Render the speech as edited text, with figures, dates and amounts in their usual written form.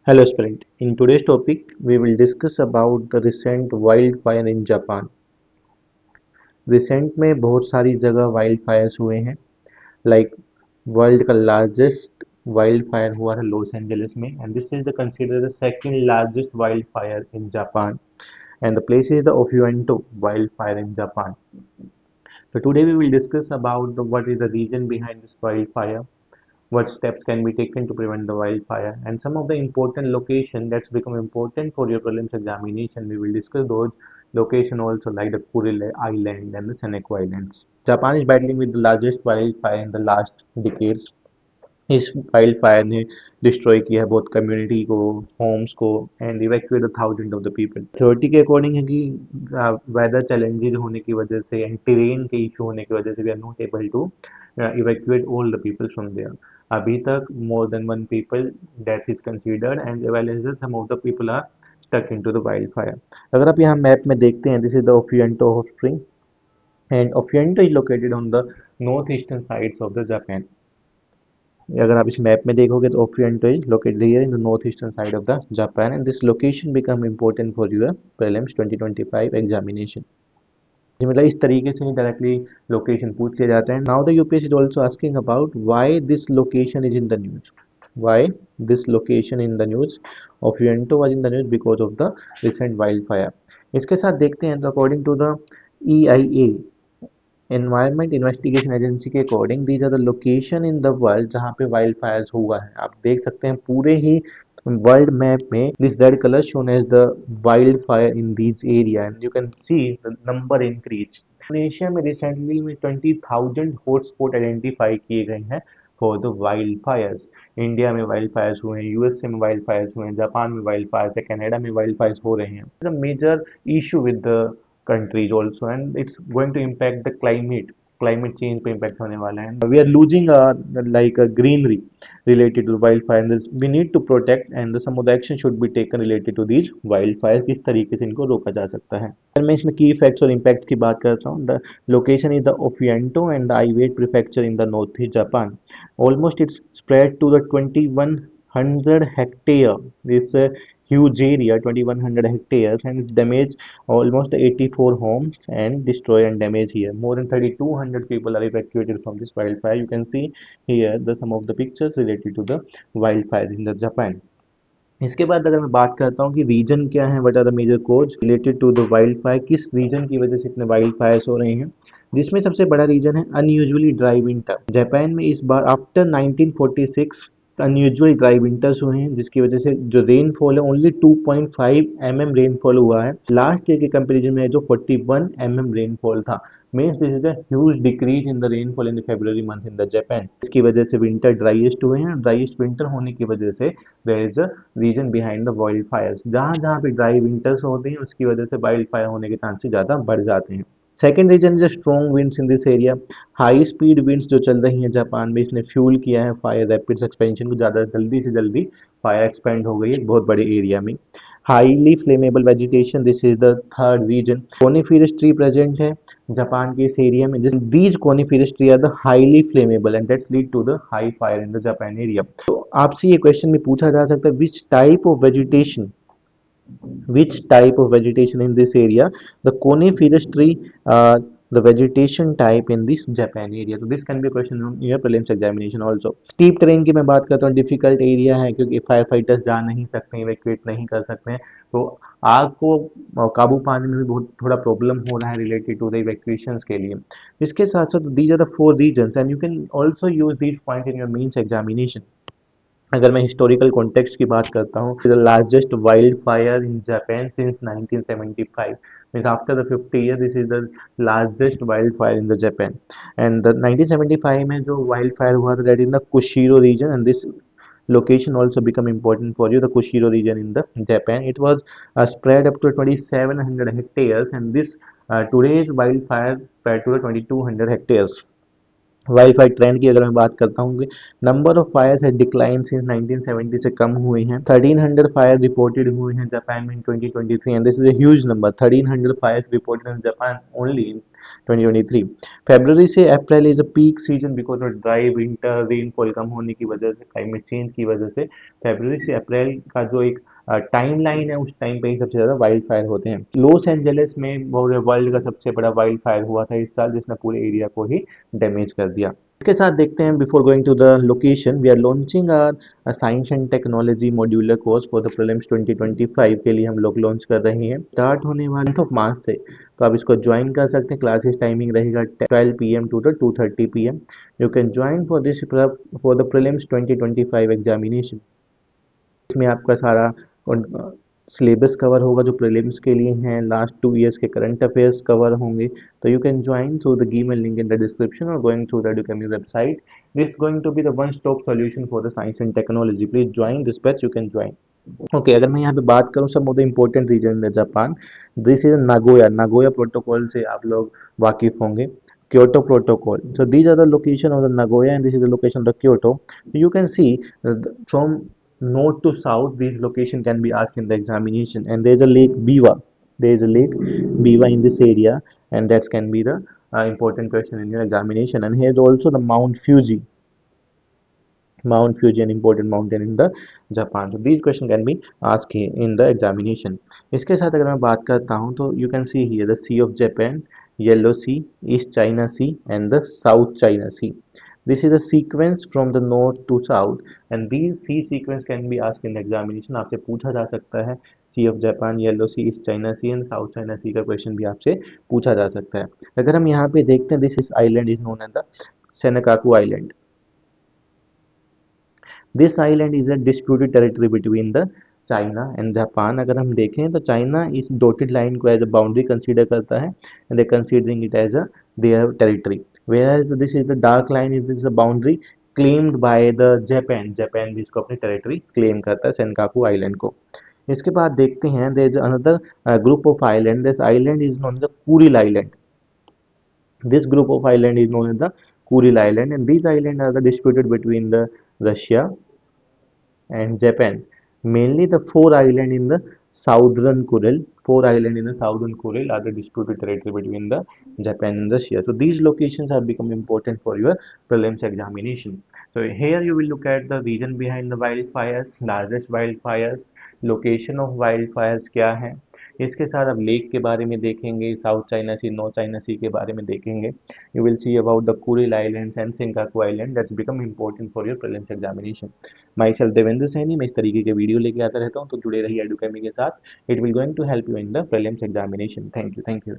Hello student, in today's topic we will discuss about the recent wildfire in Japan. Recent में बहुत सारी जगह wild fires हुए हैं लाइक वर्ल्ड का लार्जेस्ट वाइल्ड फायर हुआ है लॉस एंजलिस में and this is the considered the second largest wild fire in Japan and the place is the Ofunato wild fire in Japan. So today we will discuss about what is the reason behind this wildfire, what steps can be taken to prevent the wildfire, and some of the important location that's become important for your prelims examination. We will discuss those location also, like the Kuril Island and the Seneko Islands. Japan is battling with the largest wildfire in the last decades. इस wild fire ने destroy किया है बहुत community को, Holmes को, and evacuate the thousand of the people. Authority के according है कि वेदर चैलेंजेस होने की वजह से एंड टेरेन के इशू होने की वजह से we are not able to evacuate all the people from there. अभी तक more than one people death is considered and evil some of the people are stuck into the wildfire. अगर आप यहाँ मैप में देखते हैं, this is the Ofunato hot spring and Ofunato is located on the north eastern sides of the Japan. अगर आप इस map में देखोगे तो Ofunato is located here in the north eastern side of the Japan and this location become important for your prelims 2025 examination. मतलब इस तरीके से डायरेक्टली लोकेशन पूछ लिया जाता है. Now the UPSC is also asking about why this location is in the news. Why this location in the news. Ofunato was in the news because of the recent wild fire. इसके साथ देखते हैं according to the EIA environment investigation agency के according these are the location in the world जहाँ पे wild Fyers हुआ है. आप देख सकते हैं पूरे ही वर्ल्ड मैप में this red colour shown as the wild fire in these area and you can see the number increase. Indonesia में रिसेंटली में 20,000 हॉटस्पॉट आइडेंटिफाई किए गए हैं for the wild fires. India में वाइल्ड फायर्स हुए हैं, USA में वाइल्ड फायर्स हुए हैं, जापान में वाइल्ड फायर्स है, कनाडा में वाइल्ड फायर्स हो रहे हैं. Major issue with the countries also and it's going to impact the climate change पे impact होने वाला है. We are losing like a greenery related to wildfire and we need to protect and some of the action should be taken related to these wildfires. किस तरीके से इनको रोका जा सकता है. मैं इसमें key facts और impact की बात करता हूँ. The location is the Ofiento and Aiwate prefecture in the northeast Japan. Almost it's spread to the 2100 hectare. This huge area 2100 hectares and it's damaged almost 84 homes and destroy and damage here. More than 3200 people are evacuated from this wildfire. You can see here the some of the pictures related to the wildfires in the Japan. इसके बाद अगर मैं बात करता हूँ कि reason क्या है, what are the major cause related to the wild fire, किस रीजन की वजह से इतने वाइल्ड फायर्स हो रहे हैं, जिसमें सबसे बड़ा रीजन है अनयूजुअली ड्राई विंटर. जापान में इस बार आफ्टर 1946 अनयूजुअल ड्राई विंटर्स हुए हैं जिसकी वजह से जो रेनफॉल है ओनली 2.5 mm रेनफॉल हुआ है. लास्ट ईयर के कंपेरिजन में जो 41 mm रेनफॉल था. Means this is a huge decrease in the rainfall in the February month in the Japan. इसकी वजह से विंटर ड्राइएस्ट हुए हैं. ड्राइएस्ट विंटर होने की वजह से there is a reason behind the wild fires. जहाँ जहाँ पे ड्राई विंटर्स होते हैं उसकी वजह से वाइल्ड फायर होने के चांसेस ज़्यादा बढ़ जाते हैं. Second reason is strong winds in this area. High speed winds जो चल रही हैं जापान में, इसने फ्यूल किया है फायर रैपिड एक्सपेंशन को. ज़्यादा जल्दी से जल्दी फायर एक्सपेंड हो गई है बहुत बड़े एरिया में. Highly flammable vegetation, this is the third reason. Coniferous tree present है जापान के इस एरिया में. These coniferous tree are the highly flammable and that's lead to the high fire in the Japan area. तो आपसे ये question भी पूछा जा सकता है, which type of vegetation, which type of vegetation in this area, the coniferous tree, the vegetation type in this Japan area. So this can be a question in your prelims examination also. Steep terrain की मैं बात करता हूँ, difficult area है क्योंकि fire fighters जा नहीं सकते, इवैक्यूएट नहीं कर सकते हैं, तो आग को काबू पाने में भी बहुत थोड़ा प्रॉब्लम हो रहा है रिलेटेड टू द इवैक्यूएशंस के लिए. इसके साथ साथ these are the four reasons and you can also use these point in your mains examination. अगर मैं हिस्टोरिकल कॉन्टेक्स्ट की बात करता हूँ, the largest wild fire in Japan since 1975. Means after the 50 year this is the largest wild fire in the Japan. And the 1975 में जो wild fire हुआ था that in the Kushiro region and this location also become important for you, the Kushiro region in the Japan. It was spread up to 2700 hectares and this today's wildfire spread to the 2200 hectares. Wild fire trend की अगर मैं बात करता हूँ, number of Fyers है decline since 1970 से कम हुए हैं। 1300 फायर रिपोर्टेड हुए हैं जापान में in 2023 and this is a huge number. 1300 fires reported in Japan only in 2023। फरवरी से April is a peak season because of dry winter, rainfall कम होने की वजह से, क्लाइमेट चेंज की वजह से फरवरी से अप्रैल का जो एक टाइम लाइन है उस टाइम पे ही सबसे ज़्यादा वाइल्ड फायर होते हैं। लॉस एंजलिस में वर्ल्ड का सबसे बड़ा वाइल्ड फायर हुआ था इस साल, जिसने पूरे एरिया को ही डैमेज कर दिया। इसके साथ देखते हैं, before going to the location we are launching our science and technology modular course for the prelims 2025 के लिए हम लोग लॉन्च कर रहे हैं। स्टार्ट होने वाले ऑफ मार्च से, तो आप इसको ज्वाइन कर सकते हैं। क्लासेस टाइमिंग रहेगा 12 PM to the 2:30 PM। You can join for this for the prelims 2025 examination. इसमें आपका सारा सिलेबस कवर होगा जो प्रीलिम्स के लिए हैं, लास्ट 2 years के करंट अफेयर्स कवर होंगे। तो you can join through the given link in the description और going through the Udemy website. This going to be the one stop solution for the science and technology. Please join this batch, you can join. Okay, अगर मैं यहाँ पे बात करूँ some of the important region in Japan, this is Nagoya. Nagoya protocol से आप लोग वाकिफ होंगे। Kyoto Protocol. So these are the location of the Nagoya and this is the location of the Kyoto. You can see from north to south these location can be asked in the examination, and there is a lake Biwa. There is a lake Biwa in this area, and that can be the important question in your examination. And here is also the Mount Fuji. Mount Fuji, an important mountain in the Japan. So these question can be asked in the examination. इसके साथ अगर मैं बात करता हूँ तो you can see here the Sea of Japan, Yellow Sea, East China Sea and the South China Sea. This is the sequence from the north to south and these sea sequence can be asked in the examination. आपसे पूछा जा सकता है Sea of Japan, Yellow Sea, East China Sea and South China Sea का question भी आपसे पूछा जा सकता है। अगर हम यहाँ पे देखते हैं, this is island is known as the Senkaku Island. This island is a disputed territory between the China and Japan. अगर हम देखें तो चाइना इस डॉटेड लाइन को एज अ बाउंड्री कंसीडर करता है and they considering it as a their territory, where this is the dark line is a boundary claimed by the Japan. Japan भी इसको अपनी टेरिटरी क्लेम करता है Senkaku island को। इसके बाद देखते हैं there is another group of island, this island is known as the Kuril island. This group of island is known as the Kuril Island, and these islands are the disputed between the Russia and Japan. Mainly the four islands in the southern Kuril, four islands in the southern Kuril are the disputed territory between the Japan and Russia. So these locations have become important for your prelims examination. So here you will look at the reason behind the wildfires, largest wildfires, location of wildfires क्या है, इसके साथ अब lake के बारे में देखेंगे, south China सी, north China सी के बारे में देखेंगे। You will see about the Kuril islands and Senkaku island that's become important for your prelims examination. My self Devendra Saini, मैं इस तरीके के वीडियो लेके आता रहता हूँ, तो जुड़े रहिए एडुकेमी के साथ। It will going to help you in the prelims examination. Thank you.